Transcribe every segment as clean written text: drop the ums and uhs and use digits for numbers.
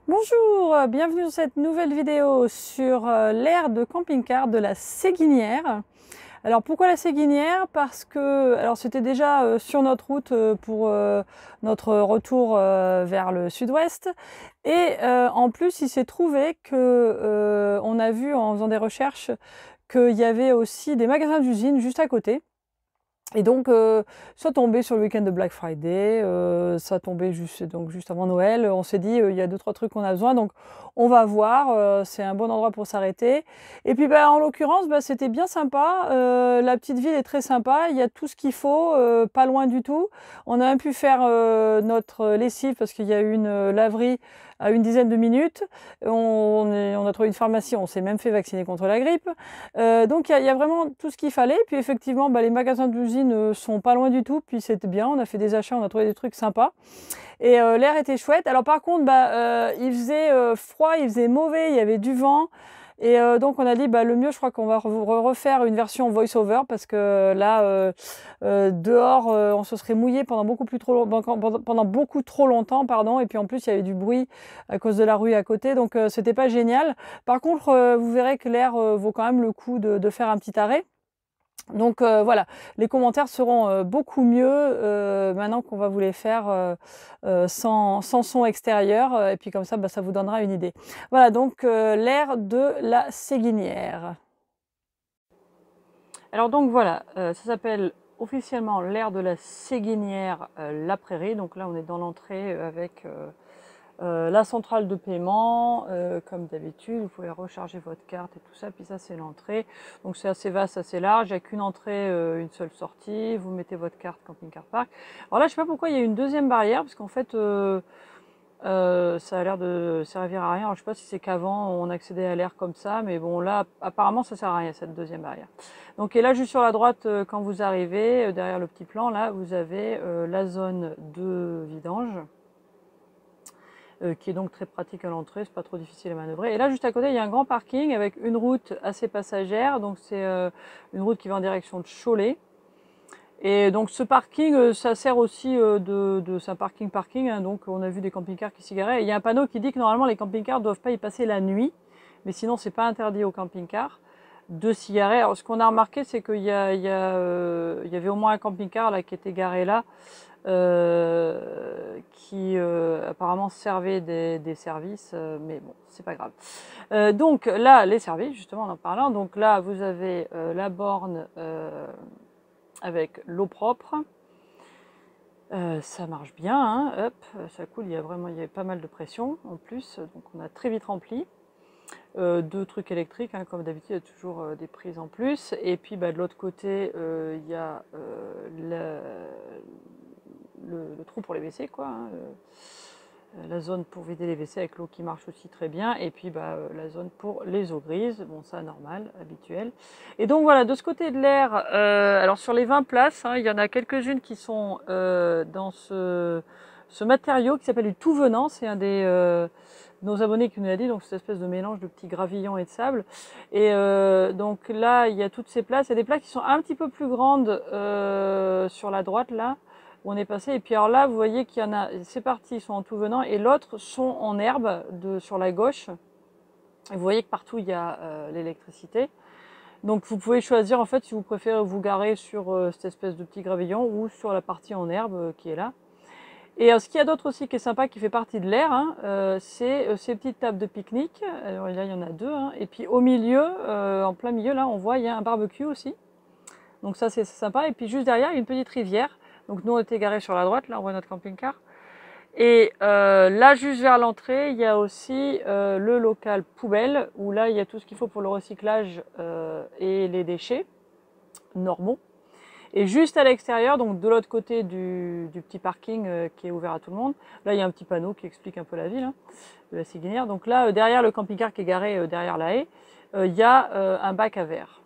Bonjour, bienvenue dans cette nouvelle vidéo sur l'aire de camping-car de la Séguinière. Alors pourquoi la Séguinière? Parce que alors c'était déjà sur notre route pour notre retour vers le sud-ouest et en plus il s'est trouvé que on a vu en faisant des recherches qu'il y avait aussi des magasins d'usine juste à côté. Et donc, ça tombait sur le week-end de Black Friday, ça tombait juste avant Noël. On s'est dit, il y a deux trois trucs qu'on a besoin, donc on va voir, c'est un bon endroit pour s'arrêter. Et puis, bah, en l'occurrence, bah, c'était bien sympa. La petite ville est très sympa, il y a tout ce qu'il faut, pas loin du tout. On a même pu faire notre lessive parce qu'il y a une laverie à une dizaine de minutes. On a trouvé une pharmacie, on s'est même fait vacciner contre la grippe. Donc il y a vraiment tout ce qu'il fallait. Puis effectivement, bah, les magasins d'usine sont pas loin du tout. Puis c'était bien, on a fait des achats, on a trouvé des trucs sympas. Et l'air était chouette. Alors par contre, bah, il faisait froid, il faisait mauvais, il y avait du vent. Et donc on a dit, bah, le mieux, je crois qu'on va refaire une version voice-over parce que là, dehors, on se serait mouillé pendant beaucoup trop longtemps, pardon. Et puis en plus, il y avait du bruit à cause de la rue à côté, donc c'était pas génial. Par contre, vous verrez que l'air vaut quand même le coup de faire un petit arrêt. Donc voilà, les commentaires seront beaucoup mieux maintenant qu'on va vous les faire sans son extérieur. Et puis comme ça, bah, ça vous donnera une idée. Voilà, donc l'aire de la Séguinière. Alors donc voilà, ça s'appelle officiellement l'aire de la Séguinière, la Prairie. Donc là, on est dans l'entrée avec la centrale de paiement, comme d'habitude, vous pouvez recharger votre carte et tout ça, puis ça c'est l'entrée. Donc c'est assez vaste, assez large, il n'y a qu'une entrée, une seule sortie, vous mettez votre carte Camping Car Park. Alors là je sais pas pourquoi il y a une deuxième barrière, parce qu'en fait ça a l'air de servir à rien. Alors, je sais pas si c'est qu'avant on accédait à l'air comme ça, mais bon là apparemment ça sert à rien cette deuxième barrière. Donc et là juste sur la droite quand vous arrivez, derrière le petit plan là, vous avez la zone de vidange. Qui est donc très pratique à l'entrée, c'est pas trop difficile à manœuvrer. Et là, juste à côté, il y a un grand parking avec une route assez passagère, donc c'est une route qui va en direction de Cholet. Et donc ce parking, ça sert aussi c'est un parking, hein, donc on a vu des camping-cars qui s'y garaient. Et il y a un panneau qui dit que normalement les camping-cars ne doivent pas y passer la nuit, mais sinon c'est pas interdit aux camping-cars de s'y garer. Alors ce qu'on a remarqué, c'est qu'il y avait au moins un camping-car là qui était garé là, qui apparemment servait des services, mais bon, c'est pas grave. Donc là, les services, justement, en parlant, donc là, vous avez la borne avec l'eau propre. Ça marche bien, hein, hop, ça coule, il y a pas mal de pression en plus, donc on a très vite rempli. Deux trucs électriques, hein, comme d'habitude, il y a toujours des prises en plus. Et puis bah, de l'autre côté, il y a le trou pour les WC, quoi, hein, la zone pour vider les WC avec l'eau qui marche aussi très bien, et puis bah, la zone pour les eaux grises, bon ça normal, habituel. Et donc voilà, de ce côté de l'air, alors sur les 20 places, hein, il y en a quelques-unes qui sont dans ce matériau qui s'appelle du tout venant, c'est un des nos abonnés qui nous l'a dit, donc cette espèce de mélange de petits gravillons et de sable. Et donc là, il y a toutes ces places, il y a des places qui sont un petit peu plus grandes sur la droite là, où on est passé. Et puis alors là, vous voyez qu'il y en a, ces parties sont en tout venant et l'autre sont en herbe sur la gauche. Et vous voyez que partout il y a l'électricité. Donc vous pouvez choisir en fait si vous préférez vous garer sur cette espèce de petit gravillon ou sur la partie en herbe qui est là. Et ce qu'il y a d'autre aussi qui est sympa, qui fait partie de l'air, hein, c'est ces petites tables de pique-nique. Alors là, il y en a deux. Hein. Et puis au milieu, en plein milieu, là, on voit, il y a un barbecue aussi. Donc ça, c'est sympa. Et puis juste derrière, il y a une petite rivière. Donc nous, on était garés sur la droite, là, on voit notre camping-car. Et là, juste vers l'entrée, il y a aussi le local poubelle, où là, il y a tout ce qu'il faut pour le recyclage et les déchets normaux. Et juste à l'extérieur, donc de l'autre côté du petit parking qui est ouvert à tout le monde, là il y a un petit panneau qui explique un peu la ville, hein, de la Séguinière. Donc là, derrière le camping-car qui est garé derrière la haie, il y a un bac à verre.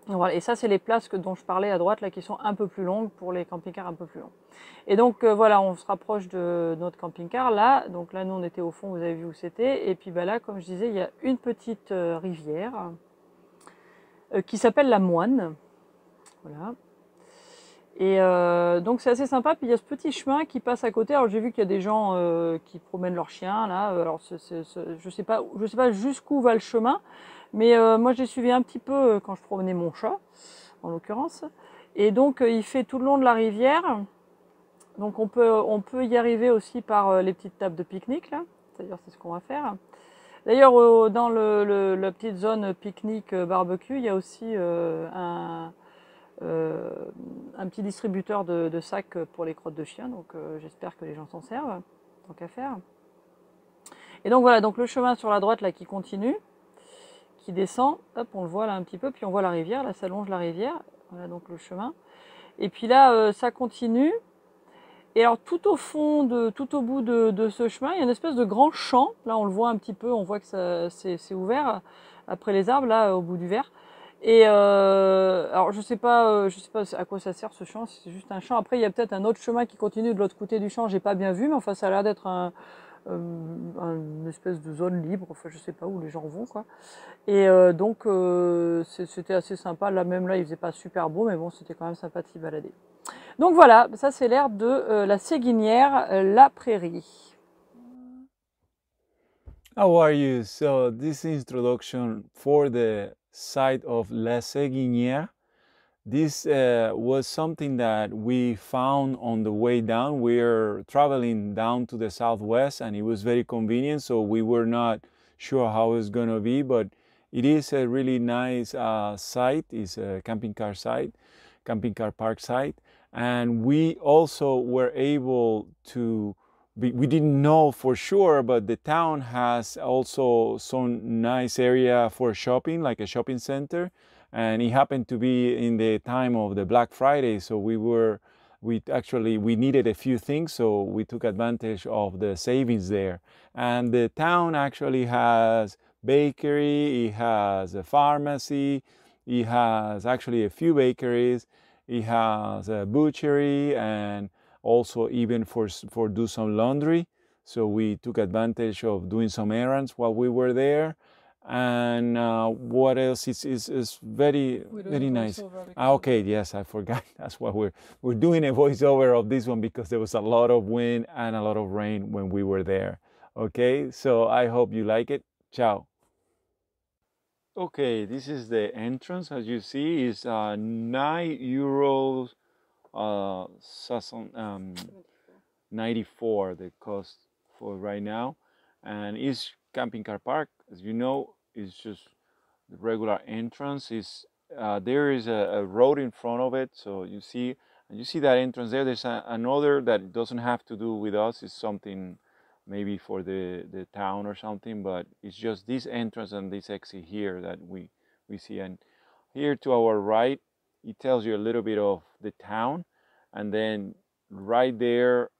Voilà. Et ça, c'est les places dont je parlais à droite, là, qui sont un peu plus longues pour les camping-cars un peu plus longs. Et donc voilà, on se rapproche de notre camping-car là. Donc là, nous on était au fond, vous avez vu où c'était. Et puis bah, là, comme je disais, il y a une petite rivière qui s'appelle la Moine. Voilà. Et donc c'est assez sympa. Puis il y a ce petit chemin qui passe à côté. Alors j'ai vu qu'il y a des gens qui promènent leurs chiens là. Alors je sais pas jusqu'où va le chemin, mais moi j'ai suivi un petit peu quand je promenais mon chat, en l'occurrence. Et donc il fait tout le long de la rivière. Donc on peut y arriver aussi par les petites tables de pique-nique là. C'est-à-dire c'est ce qu'on va faire. D'ailleurs dans la petite zone pique-nique barbecue, il y a aussi un petit distributeur de sacs pour les crottes de chien, donc j'espère que les gens s'en servent, tant qu'à faire. Et donc voilà, donc le chemin sur la droite là qui continue, qui descend, hop, on le voit là un petit peu, puis on voit la rivière, là ça longe la rivière, voilà donc le chemin. Et puis là ça continue, et alors tout au fond, tout au bout de ce chemin, il y a une espèce de grand champ, là on le voit un petit peu, on voit que c'est ouvert après les arbres, là au bout du vert. Et alors je sais pas à quoi ça sert ce champ, si c'est juste un champ. Après il y a peut-être un autre chemin qui continue de l'autre côté du champ, j'ai pas bien vu, mais enfin ça a l'air d'être une espèce de zone libre, enfin je sais pas où les gens vont quoi. Et donc c'était assez sympa. Là même là il faisait pas super beau, mais bon c'était quand même sympa de s'y balader. Donc voilà, ça c'est l'air de la Séguinière, la prairie. How are you? So this introduction for the site of La Séguinière. This was something that we found on the way down. We're traveling down to the southwest and it was very convenient, so we were not sure how it's going to be, but it is a really nice site. It's a camping car site, camping car park site. And we also were able to we didn't know for sure, but the town has also some nice area for shopping, like a shopping center. And it happened to be in the time of the Black Friday, so we needed a few things, so we took advantage of the savings there. And the town actually has bakery, it has a pharmacy, it has actually a few bakeries, it has a butchery, and also even for do some laundry. So we took advantage of doing some errands while we were there. And what else is very nice. Okay, yes, I forgot. That's why we're doing a voiceover of this one, because there was a lot of wind and a lot of rain when we were there. Okay, so I hope you like it. Ciao. Okay, this is the entrance. As you see, is €9 uh, 94 the cost for right now, and it's camping car park. As you know, it's just the regular entrance. Is there is a road in front of it, so you see that entrance there. There's another that doesn't have to do with us. It's something maybe for the town or something, but it's just this entrance and this exit here that we see. And here to our right, it tells you a little bit of the town, and then right there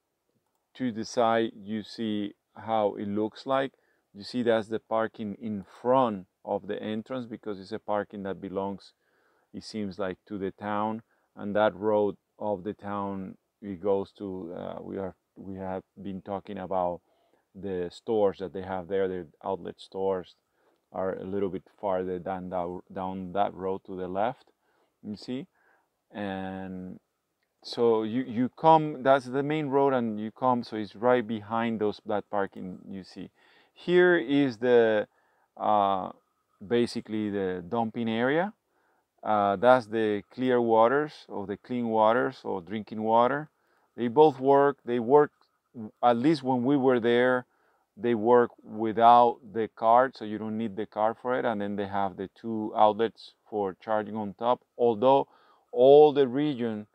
to the side you see how it looks like. You see that's the parking in front of the entrance, because it's a parking that belongs, it seems like, to the town. And that road of the town, it goes to we have been talking about the stores that they have there. The outlet stores are a little bit farther down that road to the left, you see. And so you come, that's the main road, and you come, so it's right behind that parking you see. Here is the basically the dumping area. That's the clear waters, or the clean waters, or drinking water. They both work. They work, at least when we were there, they work without the card, so you don't need the card for it. And then they have the two outlets for charging on top. Although all the region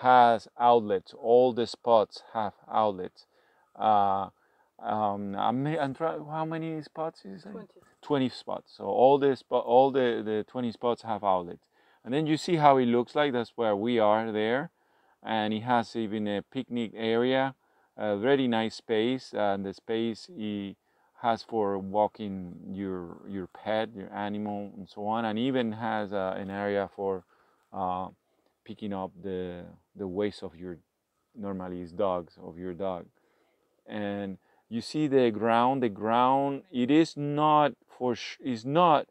has outlets, all the spots have outlets. I'm how many spots is it? 20. 20 spots. So all the 20 spots have outlets. And then you see how it looks like. That's where we are there. And it has even a picnic area, a very nice space. And the space it has for walking your pet, your animal, and so on. And even has an area for picking up the waste of your, normally it's dogs, of your dog. And you see the ground. The ground, it is not is not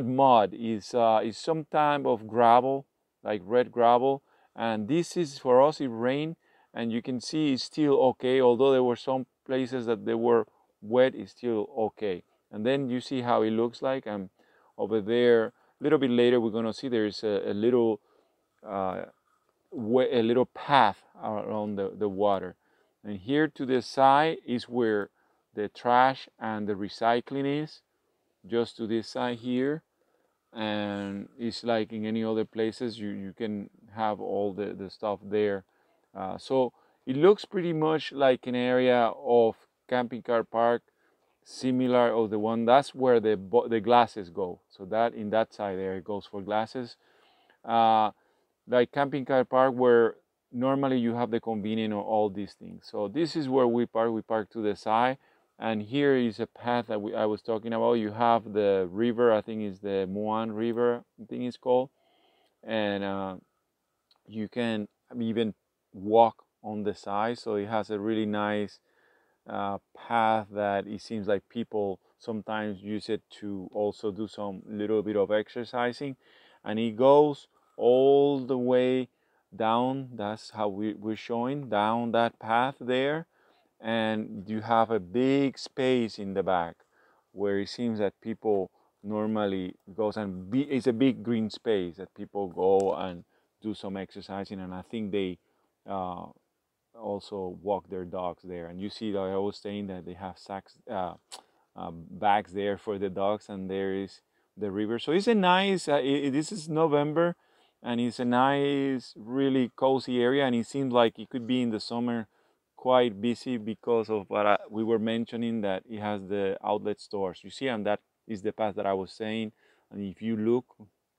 mud. It's some type of gravel, like red gravel, And this is for us, it rained, and you can see it's still okay, although there were some places that they were wet, it's still okay. And then you see how it looks like. And over there, a little bit later, we're gonna see there's a little uh, a little path around the water. And here to the side is where the trash and the recycling is, just to this side here. And it's like in any other places, you can have all the stuff there. So it looks pretty much like an area of camping car park, similar of the one, that's where the glasses go. So that in that side there, it goes for glasses. Like camping car park where normally you have the convenience of all these things. So this is where we park. We park to the side, and here is a path that I was talking about. You have the river, I think it's the Muan River, I think it's called, and you can even walk on the side. So it has a really nice path that it seems like people sometimes use it to also do some little bit of exercising, and it goes all the way down. That's how we're showing down that path there, and you have a big space in the back where it seems that people normally goes, and it's a big green space that people go and do some exercising, and I think they uh, also walk their dogs there. And you see that I was saying that they have sacks, bags there for the dogs, and there is the river. So it's a nice. This is November, and it's a nice, really cozy area. And it seems like it could be in the summer quite busy because of what we were mentioning, that it has the outlet stores. You see, and that is the path that I was saying. And if you look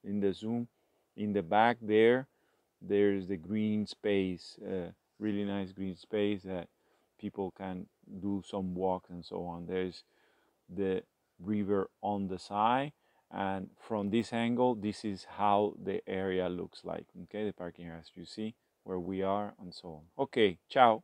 in the zoom, in the back there, there's the green space, really nice green space that people can do some walks and so on. There's the river on the side, and from this angle, this is how the area looks like. Okay, the parking area, as you see where we are and so on. Okay, ciao.